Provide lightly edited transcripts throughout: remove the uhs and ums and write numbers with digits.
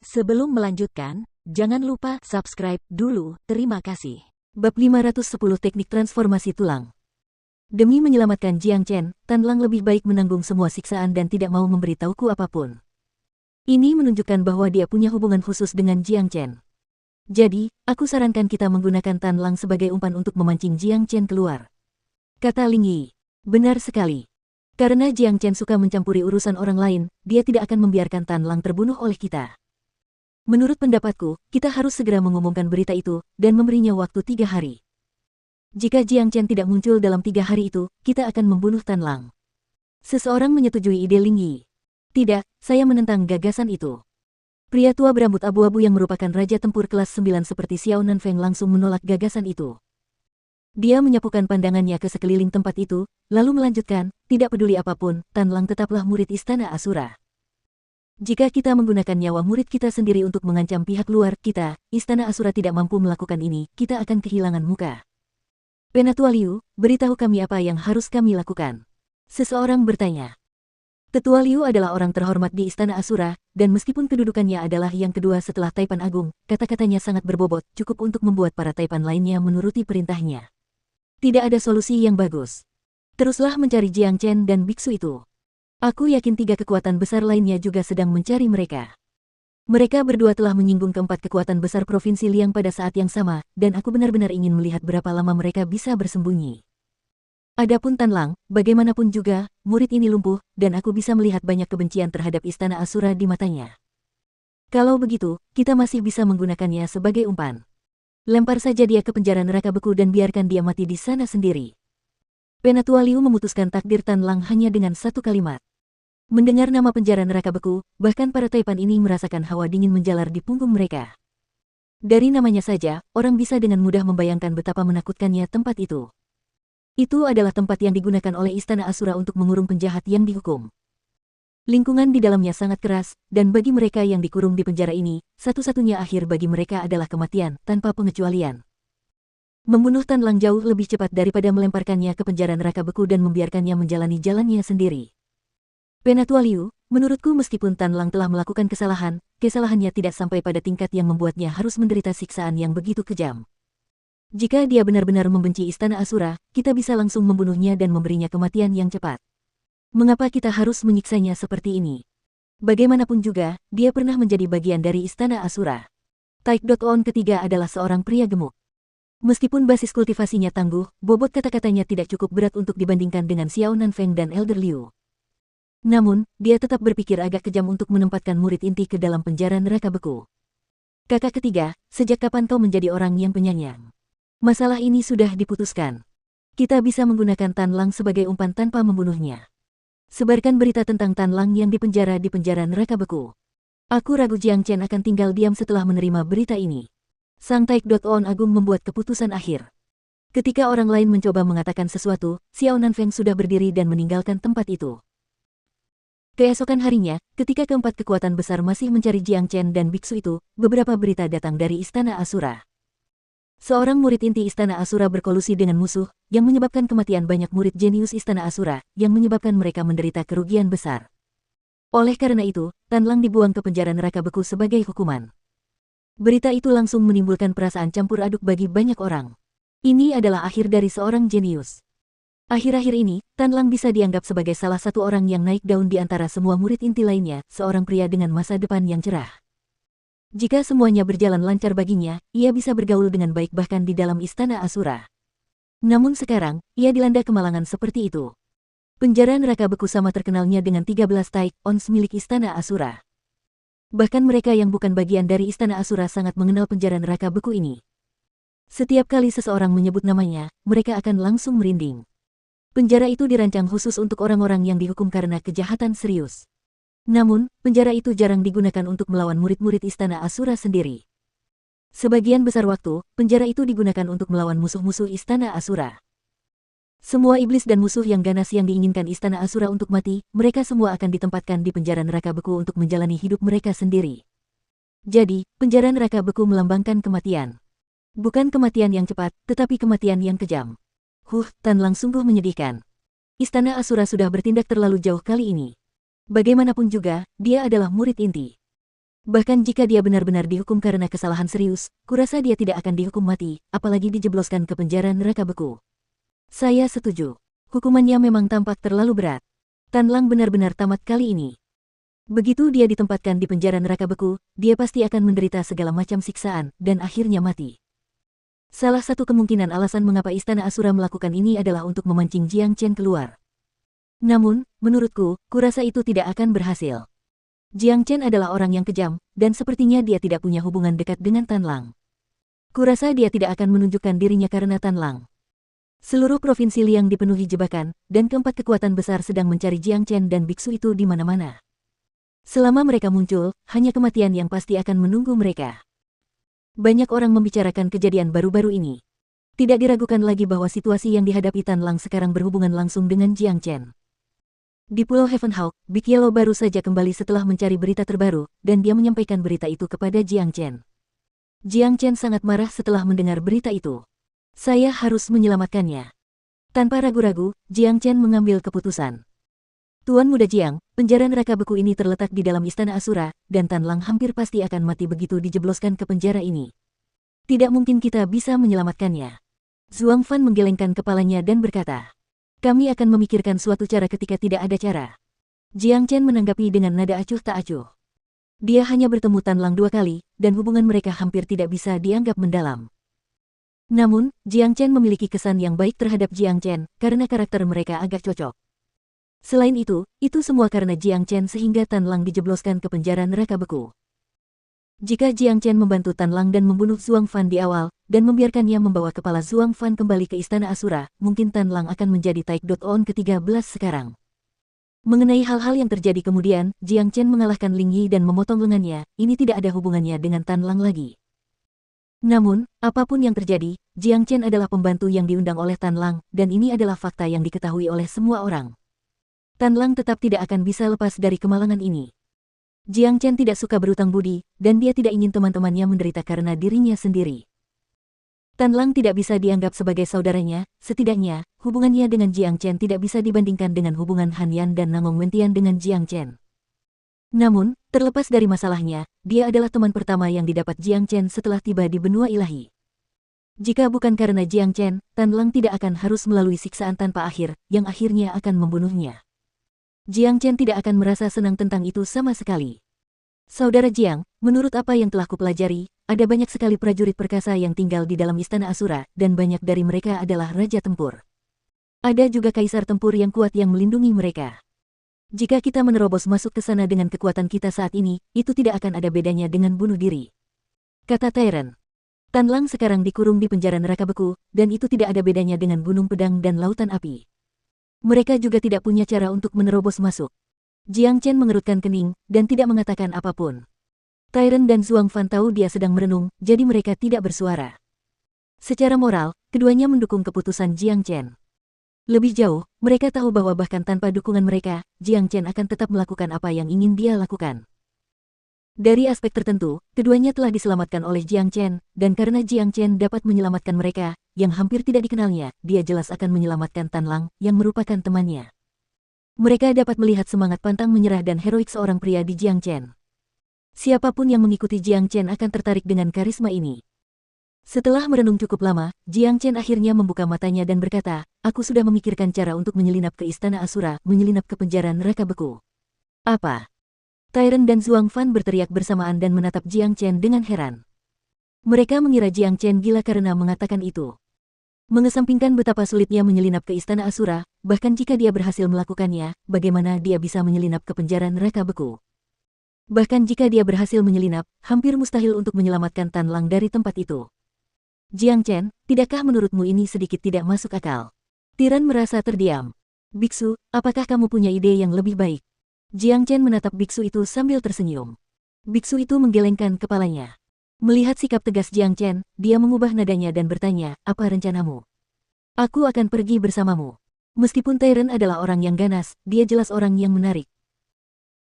Sebelum melanjutkan, jangan lupa subscribe dulu, terima kasih. Bab 510 Teknik Transformasi Tulang. Demi menyelamatkan Jiang Chen, Tan Lang lebih baik menanggung semua siksaan dan tidak mau memberitahuku apapun. Ini menunjukkan bahwa dia punya hubungan khusus dengan Jiang Chen. Jadi, aku sarankan kita menggunakan Tan Lang sebagai umpan untuk memancing Jiang Chen keluar. Kata Ling Yi. Benar sekali. Karena Jiang Chen suka mencampuri urusan orang lain, dia tidak akan membiarkan Tan Lang terbunuh oleh kita. Menurut pendapatku, kita harus segera mengumumkan berita itu, dan memberinya waktu 3 hari. Jika Jiang Chen tidak muncul dalam 3 hari itu, kita akan membunuh Tan Lang. Seseorang menyetujui ide Ling Yi. Tidak, saya menentang gagasan itu. Pria tua berambut abu-abu yang merupakan raja tempur kelas 9 seperti Xiao Nanfeng langsung menolak gagasan itu. Dia menyapukan pandangannya ke sekeliling tempat itu, lalu melanjutkan, tidak peduli apapun, Tan Lang tetaplah murid Istana Asura. Jika kita menggunakan nyawa murid kita sendiri untuk mengancam pihak luar kita, Istana Asura tidak mampu melakukan ini, kita akan kehilangan muka. Penatua Liu, beritahu kami apa yang harus kami lakukan. Seseorang bertanya. Tetua Liu adalah orang terhormat di Istana Asura, dan meskipun kedudukannya adalah yang kedua setelah Taipan Agung, kata-katanya sangat berbobot, cukup untuk membuat para Taipan lainnya menuruti perintahnya. Tidak ada solusi yang bagus. Teruslah mencari Jiang Chen dan biksu itu. Aku yakin 3 kekuatan besar lainnya juga sedang mencari mereka. Mereka berdua telah menyinggung keempat kekuatan besar Provinsi Liang pada saat yang sama, dan aku benar-benar ingin melihat berapa lama mereka bisa bersembunyi. Adapun Tan Lang, bagaimanapun juga, murid ini lumpuh, dan aku bisa melihat banyak kebencian terhadap Istana Asura di matanya. Kalau begitu, kita masih bisa menggunakannya sebagai umpan. Lempar saja dia ke penjara neraka beku dan biarkan dia mati di sana sendiri. Penatua Liu memutuskan takdir Tan Lang hanya dengan satu kalimat. Mendengar nama penjara neraka beku, bahkan para Taipan ini merasakan hawa dingin menjalar di punggung mereka. Dari namanya saja, orang bisa dengan mudah membayangkan betapa menakutkannya tempat itu. Itu adalah tempat yang digunakan oleh Istana Asura untuk mengurung penjahat yang dihukum. Lingkungan di dalamnya sangat keras, dan bagi mereka yang dikurung di penjara ini, satu-satunya akhir bagi mereka adalah kematian, tanpa pengecualian. Membunuh Tan Lang jauh lebih cepat daripada melemparkannya ke penjara neraka beku dan membiarkannya menjalani jalannya sendiri. Penatua Liu, menurutku meskipun Tan Lang telah melakukan kesalahan, kesalahannya tidak sampai pada tingkat yang membuatnya harus menderita siksaan yang begitu kejam. Jika dia benar-benar membenci Istana Asura, kita bisa langsung membunuhnya dan memberinya kematian yang cepat. Mengapa kita harus menyiksanya seperti ini? Bagaimanapun juga, dia pernah menjadi bagian dari Istana Asura. Taekdon ketiga adalah seorang pria gemuk. Meskipun basis kultivasinya tangguh, bobot kata-katanya tidak cukup berat untuk dibandingkan dengan Xiao Nanfeng dan Elder Liu. Namun, dia tetap berpikir agak kejam untuk menempatkan murid inti ke dalam penjara neraka beku. Kakak ketiga, sejak kapan kau menjadi orang yang penyayang? Masalah ini sudah diputuskan. Kita bisa menggunakan Tan Lang sebagai umpan tanpa membunuhnya. Sebarkan berita tentang Tan Lang yang dipenjara di penjara neraka beku. Aku ragu Jiang Chen akan tinggal diam setelah menerima berita ini. Sang Taekdon Agung membuat keputusan akhir. Ketika orang lain mencoba mengatakan sesuatu, Xiao Nanfeng sudah berdiri dan meninggalkan tempat itu. Keesokan harinya, ketika keempat kekuatan besar masih mencari Jiang Chen dan biksu itu, beberapa berita datang dari Istana Asura. Seorang murid inti Istana Asura berkolusi dengan musuh, yang menyebabkan kematian banyak murid jenius Istana Asura, yang menyebabkan mereka menderita kerugian besar. Oleh karena itu, Tan Lang dibuang ke penjara neraka beku sebagai hukuman. Berita itu langsung menimbulkan perasaan campur aduk bagi banyak orang. Ini adalah akhir dari seorang jenius. Akhir-akhir ini, Tan Lang bisa dianggap sebagai salah satu orang yang naik daun di antara semua murid inti lainnya, seorang pria dengan masa depan yang cerah. Jika semuanya berjalan lancar baginya, ia bisa bergaul dengan baik bahkan di dalam Istana Asura. Namun sekarang, ia dilanda kemalangan seperti itu. Penjara neraka beku sama terkenalnya dengan 13 Taek-ons milik Istana Asura. Bahkan mereka yang bukan bagian dari Istana Asura sangat mengenal penjara neraka beku ini. Setiap kali seseorang menyebut namanya, mereka akan langsung merinding. Penjara itu dirancang khusus untuk orang-orang yang dihukum karena kejahatan serius. Namun, penjara itu jarang digunakan untuk melawan murid-murid Istana Asura sendiri. Sebagian besar waktu, penjara itu digunakan untuk melawan musuh-musuh Istana Asura. Semua iblis dan musuh yang ganas yang diinginkan Istana Asura untuk mati, mereka semua akan ditempatkan di penjara neraka beku untuk menjalani hidup mereka sendiri. Jadi, penjara neraka beku melambangkan kematian. Bukan kematian yang cepat, tetapi kematian yang kejam. Tan Lang sungguh menyedihkan. Istana Asura sudah bertindak terlalu jauh kali ini. Bagaimanapun juga, dia adalah murid inti. Bahkan jika dia benar-benar dihukum karena kesalahan serius, kurasa dia tidak akan dihukum mati, apalagi dijebloskan ke penjara neraka beku. Saya setuju. Hukumannya memang tampak terlalu berat. Tan Lang benar-benar tamat kali ini. Begitu dia ditempatkan di penjara neraka beku, dia pasti akan menderita segala macam siksaan, dan akhirnya mati. Salah satu kemungkinan alasan mengapa Istana Asura melakukan ini adalah untuk memancing Jiang Chen keluar. Namun, menurutku, kurasa itu tidak akan berhasil. Jiang Chen adalah orang yang kejam, dan sepertinya dia tidak punya hubungan dekat dengan Tan Lang. Kurasa dia tidak akan menunjukkan dirinya karena Tan Lang. Seluruh provinsi Liang dipenuhi jebakan, dan keempat kekuatan besar sedang mencari Jiang Chen dan biksu itu di mana-mana. Selama mereka muncul, hanya kematian yang pasti akan menunggu mereka. Banyak orang membicarakan kejadian baru-baru ini. Tidak diragukan lagi bahwa situasi yang dihadapi Tan Lang sekarang berhubungan langsung dengan Jiang Chen. Di Pulau Heavenhawk, Big Yellow baru saja kembali setelah mencari berita terbaru, dan dia menyampaikan berita itu kepada Jiang Chen. Jiang Chen sangat marah setelah mendengar berita itu. Saya harus menyelamatkannya. Tanpa ragu-ragu, Jiang Chen mengambil keputusan. Tuan Muda Jiang, penjara neraka beku ini terletak di dalam Istana Asura, dan Tan Lang hampir pasti akan mati begitu dijebloskan ke penjara ini. Tidak mungkin kita bisa menyelamatkannya. Zhuang Fan menggelengkan kepalanya dan berkata, kami akan memikirkan suatu cara ketika tidak ada cara. Jiang Chen menanggapi dengan nada acuh tak acuh. Dia hanya bertemu Tan Lang 2 kali, dan hubungan mereka hampir tidak bisa dianggap mendalam. Namun, Jiang Chen memiliki kesan yang baik terhadap Jiang Chen, karena karakter mereka agak cocok. Selain itu semua karena Jiang Chen sehingga Tan Lang dijebloskan ke penjara neraka beku. Jika Jiang Chen membantu Tan Lang dan membunuh Zhuang Fan di awal, dan membiarkannya membawa kepala Zhuang Fan kembali ke Istana Asura, mungkin Tan Lang akan menjadi Taekdon ke-13 sekarang. Mengenai hal-hal yang terjadi kemudian, Jiang Chen mengalahkan Ling Yi dan memotong lengannya, ini tidak ada hubungannya dengan Tan Lang lagi. Namun, apapun yang terjadi, Jiang Chen adalah pembantu yang diundang oleh Tan Lang, dan ini adalah fakta yang diketahui oleh semua orang. Tan Lang tetap tidak akan bisa lepas dari kemalangan ini. Jiang Chen tidak suka berutang budi, dan dia tidak ingin teman-temannya menderita karena dirinya sendiri. Tan Lang tidak bisa dianggap sebagai saudaranya, setidaknya, hubungannya dengan Jiang Chen tidak bisa dibandingkan dengan hubungan Han Yan dan Nangong Wentian dengan Jiang Chen. Namun, terlepas dari masalahnya, dia adalah teman pertama yang didapat Jiang Chen setelah tiba di benua ilahi. Jika bukan karena Jiang Chen, Tan Lang tidak akan harus melalui siksaan tanpa akhir, yang akhirnya akan membunuhnya. Jiang Chen tidak akan merasa senang tentang itu sama sekali. Saudara Jiang, menurut apa yang telah kupelajari, ada banyak sekali prajurit perkasa yang tinggal di dalam Istana Asura, dan banyak dari mereka adalah raja tempur. Ada juga kaisar tempur yang kuat yang melindungi mereka. Jika kita menerobos masuk ke sana dengan kekuatan kita saat ini, itu tidak akan ada bedanya dengan bunuh diri. Kata Tyrant. Tan Lang sekarang dikurung di penjara neraka beku, dan itu tidak ada bedanya dengan gunung pedang dan lautan api. Mereka juga tidak punya cara untuk menerobos masuk. Jiang Chen mengerutkan kening, dan tidak mengatakan apapun. Tyrant dan Zhuang Fan tahu dia sedang merenung, jadi mereka tidak bersuara. Secara moral, keduanya mendukung keputusan Jiang Chen. Lebih jauh, mereka tahu bahwa bahkan tanpa dukungan mereka, Jiang Chen akan tetap melakukan apa yang ingin dia lakukan. Dari aspek tertentu, keduanya telah diselamatkan oleh Jiang Chen, dan karena Jiang Chen dapat menyelamatkan mereka, yang hampir tidak dikenalnya, dia jelas akan menyelamatkan Tan Lang, yang merupakan temannya. Mereka dapat melihat semangat pantang menyerah dan heroik seorang pria di Jiang Chen. Siapapun yang mengikuti Jiang Chen akan tertarik dengan karisma ini. Setelah merenung cukup lama, Jiang Chen akhirnya membuka matanya dan berkata, aku sudah memikirkan cara untuk menyelinap ke Istana Asura, menyelinap ke penjara neraka beku. Apa? Tyrant dan Zhuang Fan berteriak bersamaan dan menatap Jiang Chen dengan heran. Mereka mengira Jiang Chen gila karena mengatakan itu. Mengesampingkan betapa sulitnya menyelinap ke Istana Asura, bahkan jika dia berhasil melakukannya, bagaimana dia bisa menyelinap ke penjara neraka beku? Bahkan jika dia berhasil menyelinap, hampir mustahil untuk menyelamatkan Tan Lang dari tempat itu. Jiang Chen, tidakkah menurutmu ini sedikit tidak masuk akal? Tyrant merasa terdiam. Biksu, apakah kamu punya ide yang lebih baik? Jiang Chen menatap biksu itu sambil tersenyum. Biksu itu menggelengkan kepalanya. Melihat sikap tegas Jiang Chen, dia mengubah nadanya dan bertanya, apa rencanamu? Aku akan pergi bersamamu. Meskipun Tyrant adalah orang yang ganas, dia jelas orang yang menarik.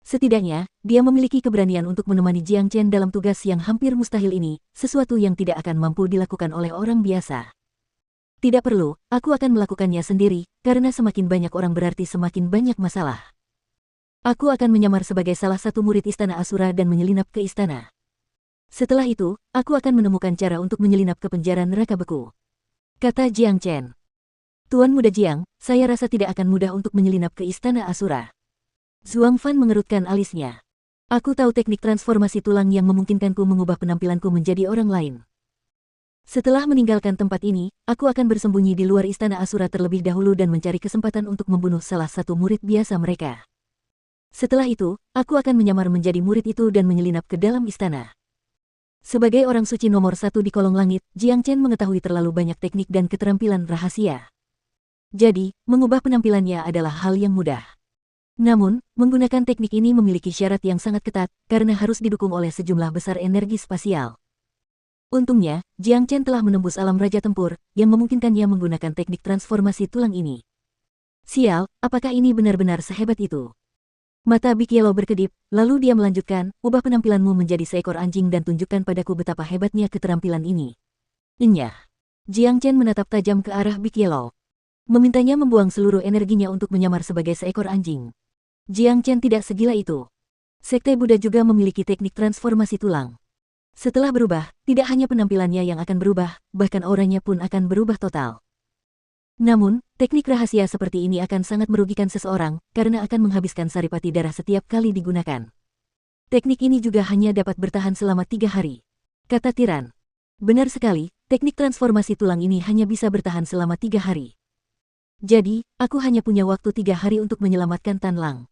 Setidaknya, dia memiliki keberanian untuk menemani Jiang Chen dalam tugas yang hampir mustahil ini, sesuatu yang tidak akan mampu dilakukan oleh orang biasa. Tidak perlu, aku akan melakukannya sendiri, karena semakin banyak orang berarti semakin banyak masalah. Aku akan menyamar sebagai salah satu murid Istana Asura dan menyelinap ke istana. Setelah itu, aku akan menemukan cara untuk menyelinap ke penjara neraka beku. Kata Jiang Chen. Tuan Muda Jiang, saya rasa tidak akan mudah untuk menyelinap ke Istana Asura. Zhuang Fan mengerutkan alisnya. Aku tahu teknik transformasi tulang yang memungkinkanku mengubah penampilanku menjadi orang lain. Setelah meninggalkan tempat ini, aku akan bersembunyi di luar Istana Asura terlebih dahulu dan mencari kesempatan untuk membunuh salah satu murid biasa mereka. Setelah itu, aku akan menyamar menjadi murid itu dan menyelinap ke dalam istana. Sebagai orang suci nomor 1 di kolong langit, Jiang Chen mengetahui terlalu banyak teknik dan keterampilan rahasia. Jadi, mengubah penampilannya adalah hal yang mudah. Namun, menggunakan teknik ini memiliki syarat yang sangat ketat, karena harus didukung oleh sejumlah besar energi spasial. Untungnya, Jiang Chen telah menembus alam Raja Tempur, yang memungkinkannya menggunakan teknik transformasi tulang ini. Sial, apakah ini benar-benar sehebat itu? Mata Big Yellow berkedip, lalu dia melanjutkan, ubah penampilanmu menjadi seekor anjing dan tunjukkan padaku betapa hebatnya keterampilan ini. Enyah. Jiang Chen menatap tajam ke arah Big Yellow. Memintanya membuang seluruh energinya untuk menyamar sebagai seekor anjing. Jiang Chen tidak segila itu. Sekte Buddha juga memiliki teknik transformasi tulang. Setelah berubah, tidak hanya penampilannya yang akan berubah, bahkan auranya pun akan berubah total. Namun, teknik rahasia seperti ini akan sangat merugikan seseorang, karena akan menghabiskan saripati darah setiap kali digunakan. Teknik ini juga hanya dapat bertahan selama 3 hari. Kata Tiran. Benar sekali, teknik transformasi tulang ini hanya bisa bertahan selama 3 hari. Jadi, aku hanya punya waktu 3 hari untuk menyelamatkan Tan Lang.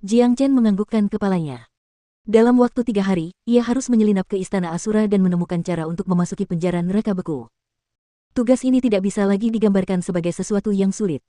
Jiang Chen menganggukkan kepalanya. Dalam waktu 3 hari, ia harus menyelinap ke Istana Asura dan menemukan cara untuk memasuki penjara neraka beku. Tugas ini tidak bisa lagi digambarkan sebagai sesuatu yang sulit.